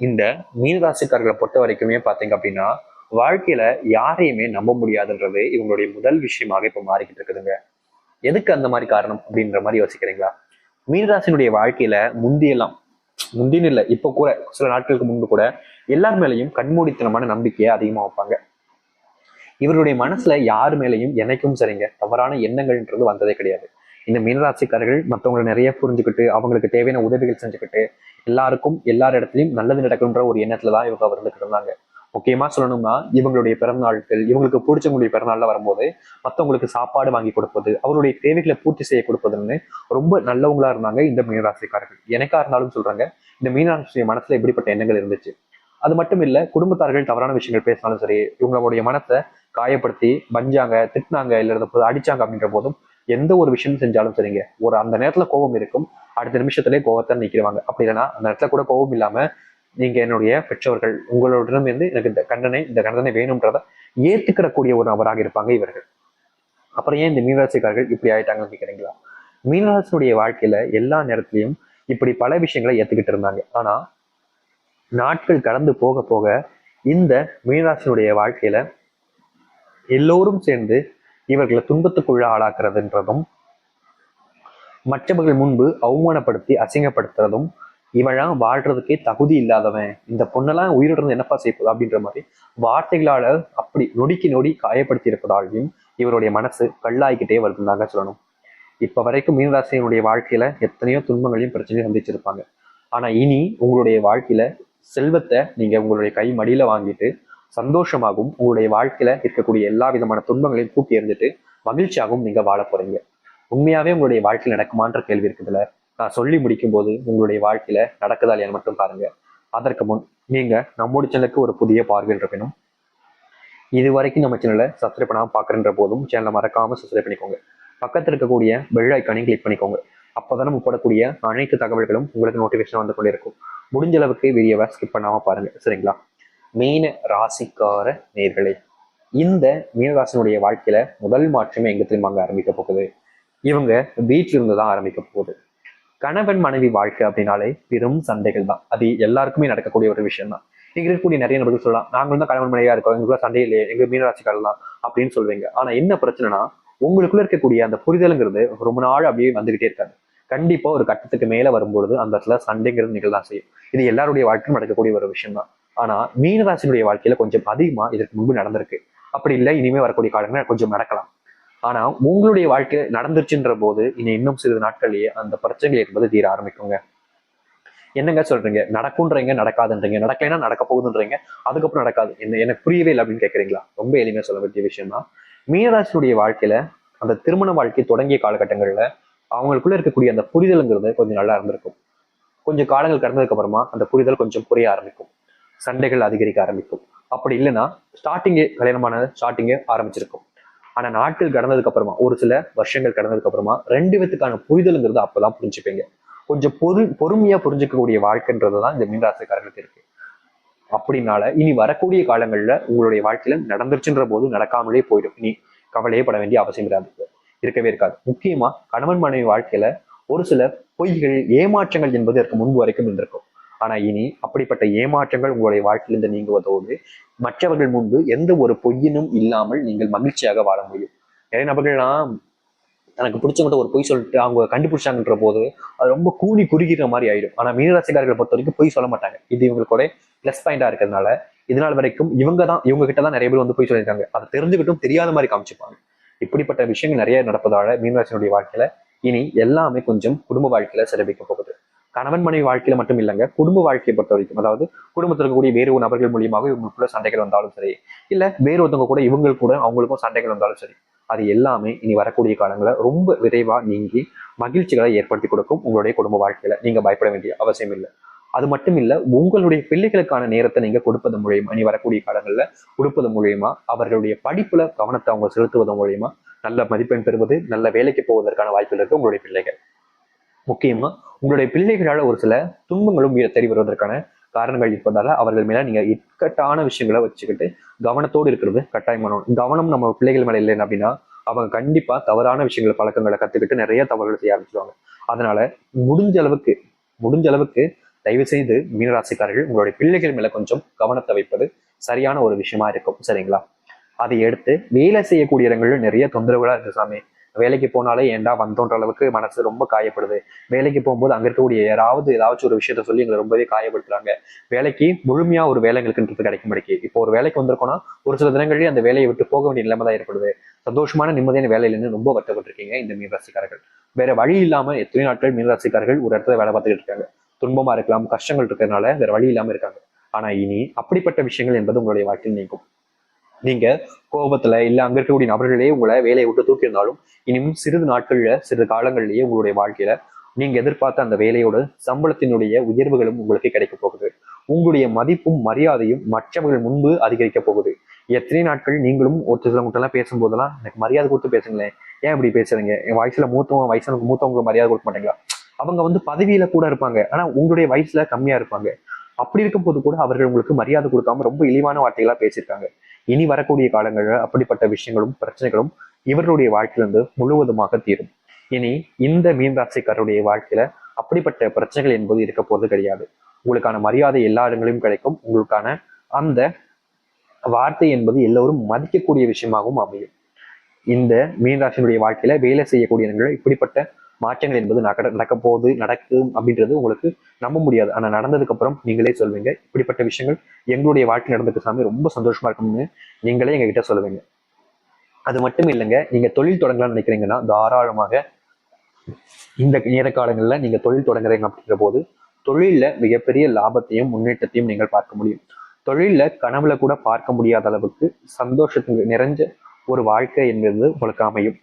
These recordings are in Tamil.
இந்த மீனராசிக்காரர்களை பொறுத்த வரைக்குமே பாத்தீங்க அப்படின்னா வாழ்க்கையில யாரையுமே நம்ப முடியாதுன்றது இவங்களுடைய முதல் விஷயமாக இப்ப மாறிக்கிட்டு இருக்குதுங்க. எதுக்கு அந்த மாதிரி காரணம் அப்படின்ற மாதிரி யோசிக்கிறீங்களா? மீனராசினுடைய வாழ்க்கையில முந்தின்னு இல்லை, இப்ப கூட சில நாட்களுக்கு முன்பு கூட எல்லார் மேலையும் கண்மூடித்தனமான நம்பிக்கையை அதிகமா வைப்பாங்க. இவருடைய மனசுல யாரு மேலையும் என்னைக்கும் சரிங்க தவறான எண்ணங்கள்ன்றது வந்ததே கிடையாது. இந்த மீனராசிக்காரர்கள் மற்றவங்களை நிறைய புரிஞ்சுக்கிட்டு அவங்களுக்கு தேவையான உதவிகள் செஞ்சுக்கிட்டு எல்லாருக்கும் எல்லார் இடத்துலையும் நல்லது நடக்கும்ன்ற ஒரு எண்ணத்துலதான் இவங்க இருந்துகிட்டு இருந்தாங்க. முக்கியமா சொல்லணும்னா இவங்களுடைய பிறந்தநாட்கள், இவங்களுக்கு பிடிச்சவங்களுடைய பிறந்தநாள்ல வரும்போது மற்றவங்களுக்கு சாப்பாடு வாங்கி கொடுப்பது, அவருடைய தேவைகளை பூர்த்தி செய்ய கொடுப்பதுன்னு ரொம்ப நல்லவங்களா இருந்தாங்க இந்த மீனராசிக்காரர்கள். எனக்கா இருந்தாலும் சொல்றாங்க, இந்த மீனராசி மனசுல எப்படிப்பட்ட எண்ணங்கள் இருந்துச்சு. அது மட்டும் இல்ல, குடும்பத்தார்கள் தவறான விஷயங்கள் பேசினாலும் சரி, இவங்களுடைய மனத்தை காயப்படுத்தி வஞ்சாங்க, திட்டினாங்க, இல்ல அடிச்சாங்க அப்படின்ற போதும் எந்த ஒரு விஷயம் செஞ்சாலும் சரிங்க, ஒரு அந்த நேரத்துல கோபம் இருக்கும், அடுத்த நிமிஷத்திலே கோபத்தை நீக்கிடுவாங்க. அப்படி இல்லைன்னா அந்த இடத்துல கூட கோபம் இல்லாம நீங்க என்னுடைய பெற்றவர்கள், உங்களிடம் இருந்து எனக்கு இந்த கண்டனை வேணும்ன்றத ஏத்துக்கிடக்கூடிய ஒரு நபராக இருப்பாங்க இவர்கள். அப்புறம் ஏன் இந்த மீனராசிக்காரர்கள் இப்படி ஆயிட்டாங்கன்னு கேட்குறீங்களா? மீனராசினுடைய வாழ்க்கையில எல்லா நேரத்திலையும் இப்படி பல விஷயங்களை ஏத்துக்கிட்டு இருந்தாங்க. ஆனா நாட்கள் கடந்து போக போக இந்த மீனராசினுடைய வாழ்க்கையில எல்லோரும் சேர்ந்து இவர்களை துன்பத்துக்குள்ள ஆளாக்குறதுன்றதும், மற்றவர்கள் முன்பு அவமானப்படுத்தி அசிங்கப்படுத்துறதும், இவெல்லாம் வாழ்றதுக்கே தகுதி இல்லாதவன், இந்த பொண்ணெல்லாம் உயிரிழந்து என்னப்பா செய்யப்போகுது அப்படின்ற மாதிரி வார்த்தைகளால அப்படி நொடிக்கு நொடி காயப்படுத்தி இருப்பதாலையும் இவருடைய மனசு கல்லாய்கிட்டே வருதுந்தாங்க சொல்லணும். இப்ப வரைக்கும் மீனராசியினுடைய வாழ்க்கையில எத்தனையோ துன்பங்களையும் பிரச்சனையும் சந்திச்சிருப்பாங்க. ஆனா இனி உங்களுடைய வாழ்க்கையில செல்வத்தை நீங்க உங்களுடைய கை மடியில வாங்கிட்டு சந்தோஷமாகவும் உங்களுடைய வாழ்க்கையில இருக்கக்கூடிய எல்லா விதமான துன்பங்களையும் தூக்கி எறிஞ்சிட்டு மகிழ்ச்சியாகவும் நீங்க வாழ போறீங்க. உண்மையாவே உங்களுடைய வாழ்க்கையில நடக்குமான்ற கேள்வி இருக்குதுல, நான் சொல்லி முடிக்கும் போது உங்களுடைய வாழ்க்கையில நடக்குதா இல்லையான்னு மட்டும் பாருங்க. அதற்கு முன் நீங்க நம்முடைய சேனலுக்கு ஒரு புதிய பார்வையில் இருக்கணும். இது வரைக்கும் நம்ம சேனலை சப்ஸ்கிரைப் பண்ணாம பாக்குறன்ற போதும் சேனலை மறக்காம சப்ஸ்கிரைப் பண்ணிக்கோங்க. பக்கத்தில் இருக்கக்கூடிய பெல் ஐக்கானையும் கிளிக் பண்ணிக்கோங்க. அப்போதான் நம்ம போடக்கூடிய அனைத்து தகவல்களும் உங்களுக்கு நோட்டிபிகேஷன் வந்து கொண்டே இருக்கும். முடிஞ்ச அளவுக்கு வீடியோவை ஸ்கிப் பண்ணாம பாருங்க, சரிங்களா? மீன ராசிக்கார நேர்களே, இந்த மீனராசினுடைய வாழ்க்கையில முதல் மாற்றமே எங்க திரும்ப ஆரம்பிக்க போகுது. இவங்க வீட்டில இருந்து தான் ஆரம்பிக்க போகுது. கணவன் மனைவி வாழ்க்கை அப்படின்னாலே பெரும் சண்டைகள் தான். அது எல்லாருக்குமே நடக்கக்கூடிய ஒரு விஷயம் தான். இங்க இருக்கக்கூடிய நிறைய நபர்கள் சொல்லலாம், நாங்களும் தான் கணவன் மனைவியா இருக்கோம், எங்களுக்குள்ள சண்டை இல்லையே, எங்க மீனராசிக்காரர் தான் அப்படின்னு சொல்லுவீங்க. ஆனா என்ன பிரச்சனைனா, உங்களுக்குள்ள இருக்கக்கூடிய அந்த புரிதலுங்கிறது ரொம்ப நாள் அப்படியே வந்துகிட்டே இருக்காது. கண்டிப்பா ஒரு கட்டத்துக்கு மேல வரும்பொழுது அந்த இடத்துல சண்டைங்கிறது நிகழ்தான் செய்யும். இது எல்லாருடைய வாழ்க்கையும் நடக்கக்கூடிய ஒரு விஷயம் தான். ஆனா மீனராசினுடைய வாழ்க்கையில கொஞ்சம் அதிகமா இதற்கு முன்பு நடந்திருக்கு. அப்படி இல்லை, இனிமே வரக்கூடிய காலங்கள் கொஞ்சம் நடக்கலாம். ஆனா உங்களுடைய வாழ்க்கை நடந்துருச்சுன்ற போது இனி இன்னும் சிறிது நாட்கள்லயே அந்த பிரச்சனைகள் என்பது தீர ஆரம்பிக்குங்க. என்னங்க சொல்றீங்க, நடக்கும்ன்றீங்க, நடக்காதுன்றீங்க, நடக்கலைன்னா நடக்க போகுதுன்றீங்க, அதுக்கப்புறம் நடக்காது, எனக்கு புரியவே இல்லை அப்படின்னு கேட்குறீங்களா? ரொம்ப எளிமையா சொல்ல வேண்டிய விஷயம் தான். மீனராசினுடைய வாழ்க்கையில அந்த திருமண வாழ்க்கை தொடங்கிய காலகட்டங்கள்ல அவங்களுக்குள்ள இருக்கக்கூடிய அந்த புரிதலுங்கிறது கொஞ்சம் நல்லா இருந்திருக்கும். கொஞ்சம் காலங்கள் கடந்ததுக்கு அப்புறமா அந்த புரிதல் கொஞ்சம் புரிய ஆரம்பிக்கும், சண்டைகள் அதிகரிக்க ஆரம்பிக்கும். அப்படி இல்லைன்னா ஸ்டார்டிங்கே ஆரம்பிச்சிருக்கும். ஆனா நாட்கள் கடந்ததுக்கு அப்புறமா, ஒரு சில வருஷங்கள் கடந்ததுக்கு அப்புறமா ரெண்டு பேத்துக்கான புரிதலுங்கிறது அப்பதான் புரிஞ்சுப்பீங்க. கொஞ்சம் பொறுமையா புரிஞ்சுக்கக்கூடிய வாழ்க்கைன்றதுதான் இந்த மீனராசிக்காரர்களுக்கு இருக்கு. அப்படின்னால இனி வரக்கூடிய காலங்கள்ல உங்களுடைய வாழ்க்கையில நடந்துருச்சுன்ற போது நடக்காமலே போயிடும். இனி கவலையே பட வேண்டிய அவசியம் இருக்கவே இருக்காது. முக்கியமா கணவன் மனைவி வாழ்க்கையில ஒரு சில பொய்கள், ஏமாற்றங்கள் என்பது இதற்கு முன்பு வரைக்கும் இருந்திருக்கும். ஆனா இனி அப்படிப்பட்ட ஏமாற்றங்கள் உங்களுடைய வாழ்க்கையிலிருந்து நீங்குவதோடு மற்றவர்கள் முன்பு எந்த ஒரு பொய்யினும் இல்லாமல் நீங்கள் மகிழ்ச்சியாக வாழ முடியும். நிறைய நபர்கள்லாம் எனக்கு பிடிச்சவங்கிட்ட ஒரு பொய் சொல்லிட்டு அவங்க கண்டுபிடிச்சாங்கன்ற போது அது ரொம்ப கூனி குறுகிற மாதிரி ஆயிடும். ஆனா மீனராசிக்காரர்களை பொறுத்த வரைக்கும் பொய் சொல்ல மாட்டாங்க. இது இவங்களுக்கோட பிளஸ் பாயிண்டா இருக்கிறதுனால இதனால் வரைக்கும் இவங்க கிட்ட தான் நிறைய பேர் வந்து பொய் சொல்லியிருக்காங்க. அதை தெரிஞ்சுக்கிட்டும் தெரியாத மாதிரி காமிச்சுப்பாங்க. இப்படிப்பட்ட விஷயங்கள் நிறைய நடப்பதால மீனராசினுடைய வாழ்க்கையில இனி எல்லாமே கொஞ்சம் குடும்ப வாழ்க்கையில சிறப்பிக்க போகுது. கணவன் மனைவி வாழ்க்கையில மட்டும் இல்லைங்க, குடும்ப வாழ்க்கையை பொறுத்த வரைக்கும், அதாவது குடும்பத்தில் இருக்கக்கூடிய வேறு ஒரு நபர்கள் மூலியமாக இவங்களுக்குள்ள சண்டைகள் வந்தாலும் சரி, இல்ல வேறு ஒருத்தவங்க கூட இவங்களுக்கு கூட அவங்களுக்கும் சண்டைகள் வந்தாலும் சரி, அது எல்லாமே இனி வரக்கூடிய காலங்களை ரொம்ப விரைவா நீங்கி மகிழ்ச்சிகளை ஏற்படுத்தி கொடுக்கும் உங்களுடைய குடும்ப வாழ்க்கையில. நீங்க பயப்பட வேண்டிய அவசியம் இல்லை. அது மட்டும் இல்ல, உங்களுடைய பிள்ளைகளுக்கான நேரத்தை நீங்க கொடுப்பது மூலியமா, இனி வரக்கூடிய காலங்கள்ல கொடுப்பது மூலியமா, அவர்களுடைய படிப்புல கவனத்தை அவங்க செலுத்துவதன் மூலியமா நல்ல மதிப்பெண் பெறுவது, நல்ல வேலைக்கு போவதற்கான வாய்ப்புகள் இருக்கு உங்களுடைய பிள்ளைகள். முக்கியமா உங்களுடைய பிள்ளைகளால ஒரு சில துன்பங்களும் தெரிய வருவதற்கான காரணங்கள் இருப்பதால அவர்கள் மேல நீங்க இக்கட்டான விஷயங்களை வச்சுக்கிட்டு கவனத்தோடு இருக்கிறது கட்டாயமான. கவனம் நம்ம பிள்ளைகள் மேல இல்லைன்னு அப்படின்னா அவங்க கண்டிப்பா தவறான விஷயங்களை, பழக்கங்களை கத்துக்கிட்டு நிறைய தவறுகள் செய்ய ஆரம்பிச்சிருவாங்க. அதனால முடிஞ்ச அளவுக்கு தயவு செய்து மீனராசிக்காரர்கள் உங்களுடைய பிள்ளைகள் மேல கொஞ்சம் கவனத்தை வைப்பது சரியான ஒரு விஷயமா இருக்கும். சரிங்களா? அதை எடுத்து வேலை செய்யக்கூடிய இடங்கள்ல நிறைய தொந்தரவுகளா இருக்கு சாமி. வேலைக்கு போனாலே ஏன்டா வந்தோன்ற அளவுக்கு மனசு ரொம்ப காயப்படுது. வேலைக்கு போகும்போது அங்க இருக்கக்கூடிய யாராவது ஏதாச்சும் ஒரு விஷயத்த சொல்லி எங்களை ரொம்பவே காயப்படுத்துறாங்க. வேலைக்கு முழுமையா ஒரு வேலை எங்களுக்குன்றது கிடைக்க மாட்டேங்குது. இப்போ ஒரு வேலைக்கு வந்திருக்கோம்னா ஒரு சில தினங்கள்லயே அந்த வேலையை விட்டு போக வேண்டிய நிலைமை தான் ஏற்படுது. சந்தோஷமான நிம்மதியான வேலையிலன்னு ரொம்ப வருத்தப்பட்டிருக்கீங்க இந்த மீனராசிக்காரர்கள். வேற வழி இல்லாம எத்தனை நாட்கள் மீனராசிக்காரர்கள் ஒரு இடத்துல வேலை பார்த்துக்கிட்டு இருக்காங்க. துன்பமா இருக்கலாம், கஷ்டங்கள் இருக்கிறதுனால வேற வழி இல்லாம இருக்காங்க. ஆனா இனி அப்படிப்பட்ட விஷயங்கள் என்பது உங்களுடைய வாழ்க்கையில் நீங்கும். நீங்க கோபத்துல இல்ல அங்க இருக்கக்கூடிய நபர்களே உங்களை வேலையை விட்டு தூக்கியிருந்தாலும் இனியும் சிறிது நாட்கள்ல சிறிது காலங்கள்லயே உங்களுடைய வாழ்க்கையில நீங்க எதிர்பார்த்த அந்த வேலையோட சம்பளத்தினுடைய உயர்வுகளும் உங்களுக்கு கிடைக்க போகுது. உங்களுடைய மதிப்பும் மரியாதையும் மற்றவர்கள் முன்பு அதிகரிக்க போகுது. எத்தனை நாட்கள் நீங்களும் ஒரு சிலவங்கிட்ட எல்லாம் பேசும்போதெல்லாம் எனக்கு மரியாதை கொடுத்து பேசுங்களேன், ஏன் இப்படி பேசுறீங்க, என் வயசுல வயசுக்கு மூத்தவங்களுக்கு மரியாதை கொடுக்க மாட்டீங்களா? அவங்க பதவியில கூட இருப்பாங்க, ஆனா உங்களுடைய வயசுல கம்மியா இருப்பாங்க. அப்படி இருக்கும் போது கூட அவர்கள் உங்களுக்கு மரியாதை கொடுக்காம ரொம்ப இழிவான வார்த்தைகளா பேசியிருக்காங்க. இனி வரக்கூடிய காலங்களில் அப்படிப்பட்ட விஷயங்களும் பிரச்சனைகளும் இவர்களுடைய வாழ்க்கையிலிருந்து முழுவதுமாக தீரும். இனி இந்த மீனராசிக்காரருடைய வாழ்க்கையில அப்படிப்பட்ட பிரச்சனைகள் என்பது இருக்க போறது கிடையாது. உங்களுக்கான மரியாதை எல்லா இடங்களிலும் கிடைக்கும். உங்களுக்கான அந்த வார்த்தை என்பது எல்லோரும் மதிக்கக்கூடிய விஷயமாகவும் அமையும். இந்த மீனராசினுடைய வாழ்க்கையில வேலை செய்யக்கூடிய இடங்கள் இப்படிப்பட்ட மாற்றங்கள் என்பது நடக்கும் அப்படின்றது உங்களுக்கு நம்ப முடியாது. ஆனா நடந்ததுக்கு அப்புறம் நீங்களே சொல்வீங்க, இப்படிப்பட்ட விஷயங்கள் எங்களுடைய வாழ்க்கை நடந்துட்டு சாமி ரொம்ப சந்தோஷமா இருக்கும்னு நீங்களே எங்க கிட்ட சொல்லுவீங்க. அது மட்டும் இல்லைங்க, நீங்க தொழில் தொடங்கலாம்னு நினைக்கிறீங்கன்னா தாராளமாக இந்த நேர காலங்களில் நீங்க தொழில் தொடங்குறீங்க அப்படிங்கிற போது தொழில மிகப்பெரிய லாபத்தையும் முன்னேற்றத்தையும் நீங்கள் பார்க்க முடியும். தொழில கனவுல கூட பார்க்க முடியாத அளவுக்கு சந்தோஷத்துக்கு நிறைஞ்ச ஒரு வாழ்க்கை என்பது உங்களுக்கு அமையும்.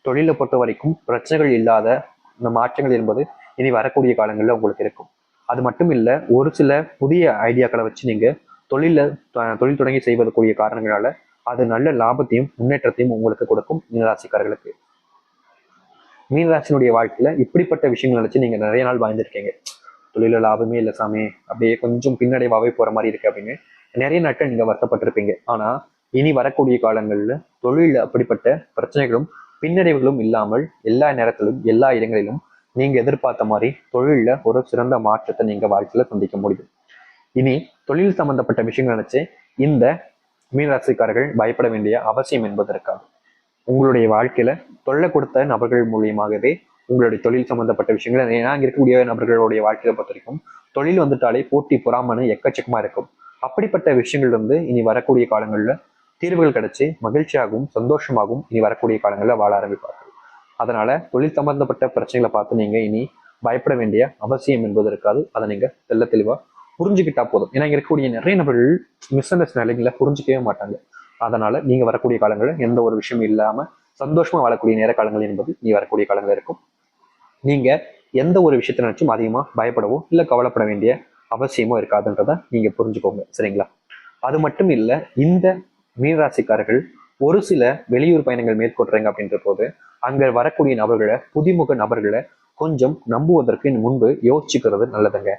தொழிலை பொறுத்த வரைக்கும் பிரச்சனைகள் இல்லாத இந்த மாற்றங்கள் என்பது இனி வரக்கூடிய காலங்களில் உங்களுக்கு இருக்கும். அது மட்டும் இல்லை, ஒரு சில புதிய ஐடியாக்களை வச்சு நீங்க தொழில் தொடங்கி செய்வதற்குரிய காரணங்களால அது நல்ல லாபத்தையும் முன்னேற்றத்தையும் உங்களுக்கு கொடுக்கும் மீனராசிக்காரர்களுக்கு. மீனராசினுடைய வாழ்க்கையில இப்படிப்பட்ட விஷயங்கள் நினைச்சு நீங்க நிறைய நாள் வாழ்ந்திருக்கீங்க. தொழில லாபமே இல்லை சாமி, அப்படியே கொஞ்சம் பின்னடைவாவே போற மாதிரி இருக்கு அப்படின்னு நிறைய நாட்கள் நீங்க வருத்தப்பட்டிருப்பீங்க. ஆனா இனி வரக்கூடிய காலங்கள்ல தொழில அப்படிப்பட்ட பிரச்சனைகளும் பின்னடைவுகளும் இல்லாமல் எல்லா நேரத்திலும் எல்லா இடங்களிலும் நீங்க எதிர்பார்த்த மாதிரி தொழில ஒரு சிறந்த மாற்றத்தை நீங்க வாழ்க்கையில சந்திக்க முடியும். இனி தொழில் சம்பந்தப்பட்ட விஷயங்கள் நினைச்சு இந்த மீனராசிக்காரர்கள் பயப்பட வேண்டிய அவசியம் என்பது இருக்காது. உங்களுடைய வாழ்க்கையில தொல்லை கொடுத்த நபர்கள் மூலியமாகவே உங்களுடைய தொழில் சம்பந்தப்பட்ட விஷயங்கள், ஏன்னா இங்க இருக்கக்கூடிய நபர்களுடைய வாழ்க்கையை பொறுத்த வரைக்கும் தொழில் வந்துட்டாலே போட்டி பொறாமன்னு எக்கச்சக்கமா இருக்கும். அப்படிப்பட்ட விஷயங்கள் இனி வரக்கூடிய காலங்கள்ல தீர்வுகள் கிடைச்சி மகிழ்ச்சியாகவும் சந்தோஷமாகவும் இனி வரக்கூடிய காலங்களில் வாழ ஆரம்பிப்பார்கள். அதனால தொழில் சம்பந்தப்பட்ட பிரச்சனைகளை பார்த்து நீங்க இனி பயப்பட வேண்டிய அவசியம் என்பது இருக்காது. அதை நீங்க தெளிவா புரிஞ்சுக்கிட்டா போதும். ஏன்னா இங்க இருக்கக்கூடிய நிறைய நபர்கள் மிஸ் அண்டர்ஸ்டாண்டிங்ல புரிஞ்சுக்கவே மாட்டாங்க. அதனால நீங்க வரக்கூடிய காலங்களில் எந்த ஒரு விஷயமும் இல்லாம சந்தோஷமா வாழக்கூடிய நேர காலங்கள் என்பது நீ வரக்கூடிய காலங்கள் இருக்கும். நீங்க எந்த ஒரு விஷயத்த நினைச்சும் அதிகமா பயப்படவோ இல்ல கவலைப்பட வேண்டிய அவசியமோ இருக்காதுன்றத நீங்க புரிஞ்சுக்கோங்க. சரிங்களா? அது மட்டும் இல்ல, இந்த மீனராசிக்காரர்கள் ஒரு சில வெளியூர் பயணங்கள் மேற்கொள்றீங்க அப்படின்ற போது அங்க வரக்கூடிய நபர்களை, புதிமுக நபர்களை கொஞ்சம் நம்புவதற்கு முன்பு யோசிச்சுக்கிறது நல்லதுங்க.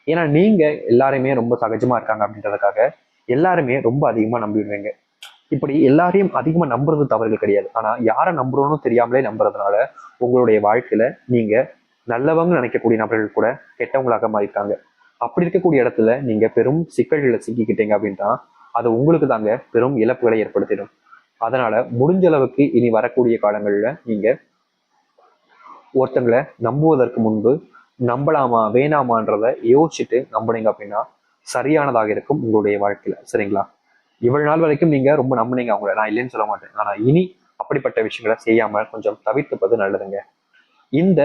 ஏன்னா நீங்க எல்லாருமே ரொம்ப சகஜமா இருக்காங்க அப்படின்றதுக்காக எல்லாருமே ரொம்ப அதிகமா நம்பிடுவீங்க. இப்படி எல்லாரையும் அதிகமா நம்புறது தவறுகள் கிடையாது. ஆனா யாரை நம்புறோன்னு தெரியாமலே நம்புறதுனால உங்களுடைய வாழ்க்கையில நீங்க நல்லவங்க நினைக்கக்கூடிய நபர்கள் கூட கெட்டவங்களாக மாறிட்டாங்க. அப்படி இருக்கக்கூடிய இடத்துல நீங்க பெரும் சிக்கல்களை சிக்கிக்கிட்டீங்க அப்படின்னா அது உங்களுக்கு தாங்க பெரும் இழப்புகளை ஏற்படுத்திடும். அதனால முடிஞ்ச அளவுக்கு இனி வரக்கூடிய காலங்கள்ல நீங்க ஒருத்தங்களை நம்புவதற்கு முன்பு நம்பலாமா வேணாமான்றத யோசிச்சுட்டு நம்புனீங்க அப்படின்னா சரியானதாக இருக்கும் உங்களுடைய வாழ்க்கையில. சரிங்களா? இவ்வளவு நாள் வரைக்கும் நீங்க ரொம்ப நம்புனீங்க அவங்கள, நான் இல்லைன்னு சொல்ல மாட்டேன். ஆனா இனி அப்படிப்பட்ட விஷயங்களை செய்யாம கொஞ்சம் தவிர்த்துப்பது நல்லதுங்க. இந்த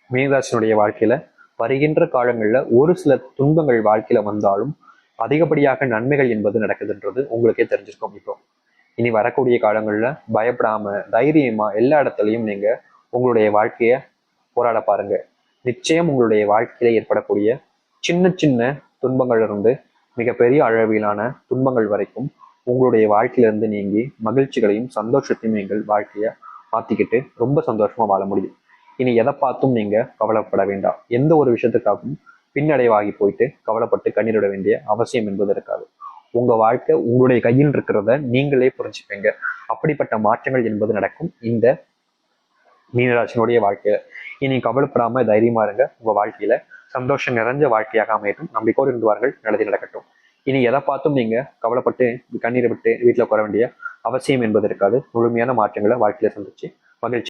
மீனராசினுடைய வாழ்க்கையில வருகின்ற காலங்கள்ல ஒரு சில துன்பங்கள் வாழ்க்கையில வந்தாலும் அதிகப்படியாக நன்மைகள் என்பது நடக்குதுன்றது உங்களுக்கே தெரிஞ்சிருக்கும். இப்போ இனி வரக்கூடிய காலங்கள்ல பயப்படாம தைரியமா எல்லா இடத்துலையும் நீங்க உங்களுடைய வாழ்க்கைய போராட பாருங்க. நிச்சயம் உங்களுடைய வாழ்க்கையில ஏற்படக்கூடிய சின்ன சின்ன துன்பங்கள் இருந்து மிகப்பெரிய அளவிலான துன்பங்கள் வரைக்கும் உங்களுடைய வாழ்க்கையிலிருந்து நீங்கி மகிழ்ச்சிகளையும் சந்தோஷத்தையும் நீங்கள் வாழ்க்கைய மாத்திக்கிட்டு ரொம்ப சந்தோஷமா வாழ முடியும். இனி எதை பார்த்தும் நீங்க கவலைப்பட வேண்டாம். எந்த ஒரு விஷயத்துக்காகவும் பின்னடைவாகி போயிட்டு கவலைப்பட்டு கண்ணீரிட வேண்டிய அவசியம் என்பது இருக்காது. உங்க வாழ்க்கை உங்களுடைய கையில் இருக்கிறத நீங்களே புரிஞ்சுப்பீங்க. அப்படிப்பட்ட மாற்றங்கள் என்பது நடக்கும் இந்த மீனராசினுடைய வாழ்க்கையில. இனி கவலைப்படாம தைரியமா இருங்க. உங்க வாழ்க்கையில சந்தோஷம் நிறைஞ்ச வாழ்க்கையாக அமையட்டும். நம்பிக்கையோடு இருந்துவார்கள். நல்லது நடக்கட்டும். இனி எதை பார்த்தும் நீங்க கவலைப்பட்டு கண்ணீரை விட்டு வீட்டுல உட்கார வேண்டிய அவசியம் என்பது இருக்காது. முழுமையான மாற்றங்களை வாழ்க்கையில சந்திச்சு மகிழ்ச்சி